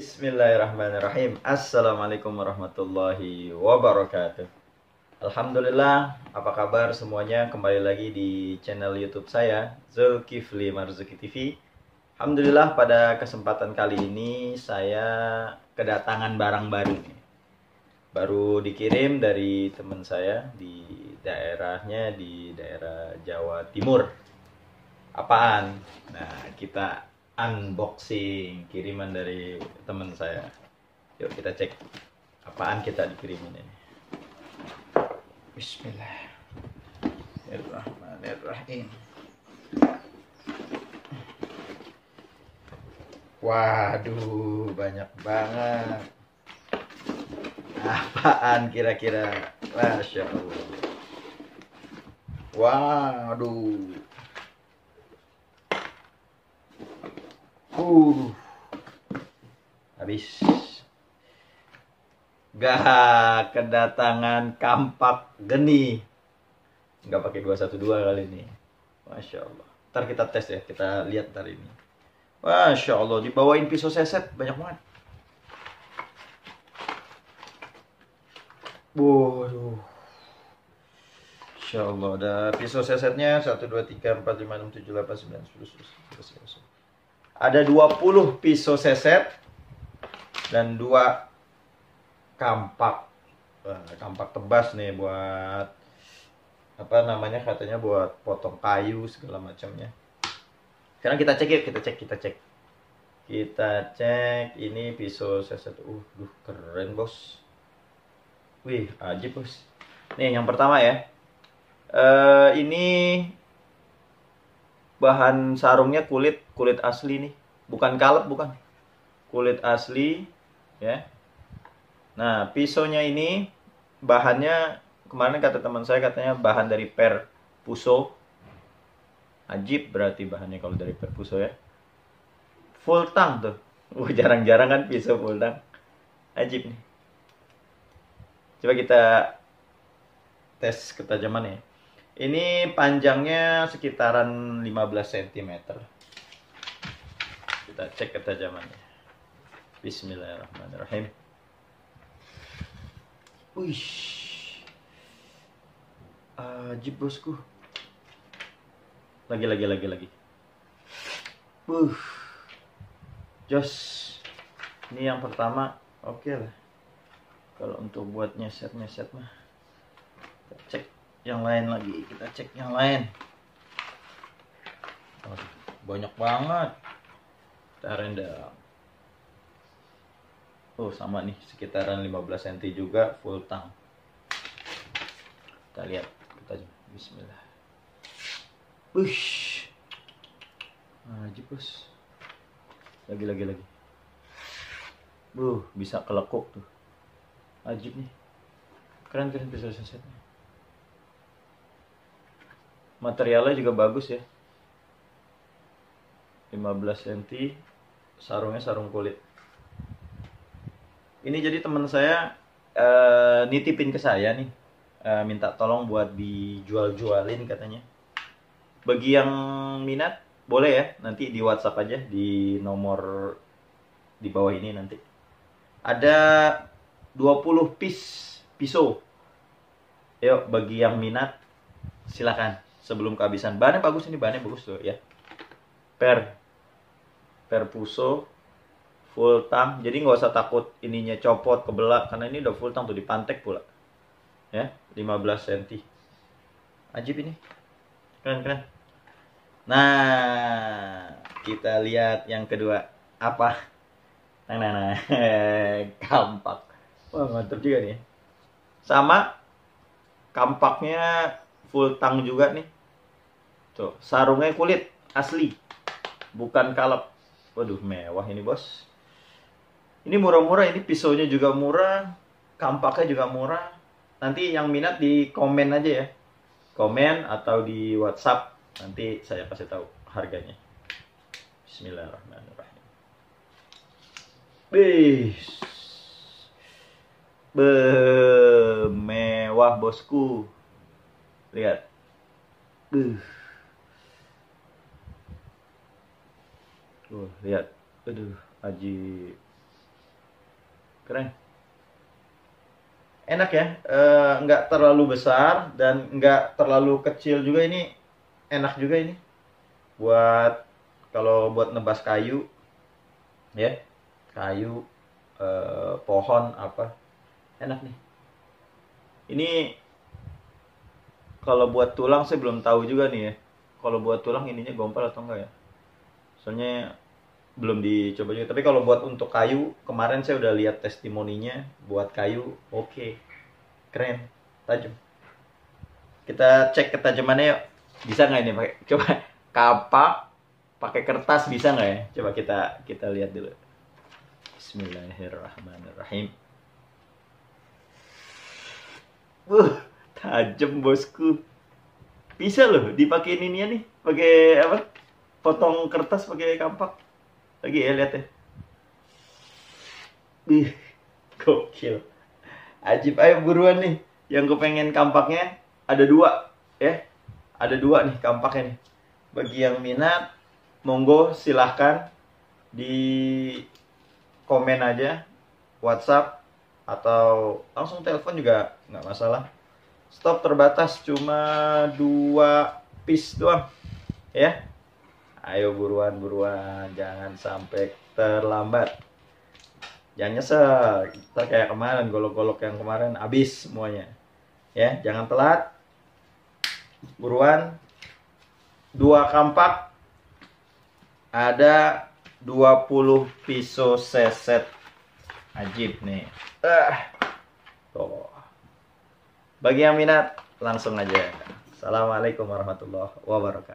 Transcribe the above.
Bismillahirrahmanirrahim. Assalamualaikum warahmatullahi wabarakatuh. Alhamdulillah, apa kabar semuanya? Kembali lagi di channel YouTube saya, Zulkifli Marzuki TV. Alhamdulillah, pada kesempatan kali ini saya kedatangan barang baru nih. Baru dikirim dari teman saya di daerah Jawa Timur. Apaan? Nah, kita unboxing kiriman dari teman saya. Yuk kita cek apaan kita dikirimin ini. Bismillahirrahmanirrahim. Waduh, banyak banget. Apaan kira-kira? Masya Allah. Waduh. Habis. Gak kedatangan kampak geni. Nggak pakai 212 kali ini. Masya Allah. Ntar kita tes ya, kita lihat ntar ini. Masya Allah, dibawain pisau seset banyak banget. Waduh. Masya Allah, ada pisau sesetnya 1, 2, 3, 4, 5, 6, 7, 8, 9, 10, 11. Ada 20 pisau seset dan 2 kampak. Kampak tebas nih buat apa namanya, katanya buat potong kayu segala macamnya. Sekarang kita cek yuk, kita cek ini pisau seset. Keren bos. Wih, ajib bos. Nih yang pertama ya. Ini bahan sarungnya kulit asli nih, bukan kalep, bukan, kulit asli ya. Nah, pisaunya ini bahannya kemarin kata teman saya, katanya bahan dari per puso. Ajib berarti bahannya kalau dari per puso ya. Full tang tuh. Jarang-jarang kan pisau full tang. Ajib nih. Coba kita tes ketajamannya. Ini panjangnya sekitaran 15 cm. Kita cek ketajamannya. Bismillahirrahmanirrahim. Wih. Ajib bosku. Lagi. Jos. Ini yang pertama, oke lah. Kalau untuk buat nyeset mah. Kita cek yang lain lagi, banyak banget. Kita rendam. Sama nih, sekitaran 15 cm juga, full tang. Kita lihat, bismillah. Ajib bos. Lagi. Bisa kelekuk tuh. Ajib nih. Keren pisau sesetnya. Materialnya juga bagus ya. 15 cm, sarungnya sarung kulit. Ini jadi teman saya nitipin ke saya nih, minta tolong buat dijual-jualin katanya. Bagi yang minat boleh ya, nanti di WhatsApp aja di nomor di bawah ini nanti. Ada 20 piece pisau. Yuk, bagi yang minat silakan. Sebelum kehabisan. Bahannya bagus tuh ya. Per puso, full tang. Jadi nggak usah takut ininya copot, kebelah, karena ini udah full tang tuh, dipantek pula. Ya, 15 cm. Ajib ini. Keren. Nah, kita lihat yang kedua. Apa? Nah. Kampak. Wah, mantap juga nih. Sama kampaknya full tang juga nih. Tuh, sarungnya kulit asli, bukan kalep. Waduh, mewah ini bos. Ini murah-murah, ini pisaunya juga murah, kampaknya juga murah. Nanti yang minat di komen aja ya. Komen atau di WhatsApp, nanti saya kasih tahu harganya. Bismillahirrahmanirrahim. Mewah bosku. Lihat. Tuh, lihat. Aduh, ajib. Keren. Enak ya, nggak terlalu besar dan nggak terlalu kecil juga. Ini enak juga ini buat kalau buat nebas kayu ya, kayu, pohon apa, enak nih. Ini kalau buat tulang saya belum tahu juga nih ya, kalau buat tulang ininya gompal atau enggak ya, soalnya belum dicoba juga. Tapi kalau buat untuk kayu, kemarin saya udah lihat testimoninya buat kayu, oke. Keren, tajam. Kita cek ketajamannya yuk. Bisa nggak ini pakai, coba kapak pakai kertas bisa nggak ya? Coba kita lihat dulu. Bismillahirrahmanirrahim. Tajam bosku. Bisa loh dipakein ini ya nih, pakai apa? Potong kertas pakai kampak. Lagi ya lihat ya. Gokil. Ajib, ayo buruan nih. Yang kepengen kampaknya ada 2 ya. Ada 2 nih kampaknya nih. Bagi yang minat, monggo silahkan di komen aja WhatsApp atau langsung telepon juga nggak masalah. Stok terbatas, cuma 2 piece doang ya. Ayo buruan, jangan sampai terlambat. Jangan nyesel, kita kayak kemarin, golok-golok yang kemarin habis semuanya. Ya, jangan telat. Buruan. 2 kampak. Ada 20 pisau seset. Ajib nih. Tuh. Bagi yang minat, langsung aja. Assalamualaikum warahmatullahi wabarakatuh.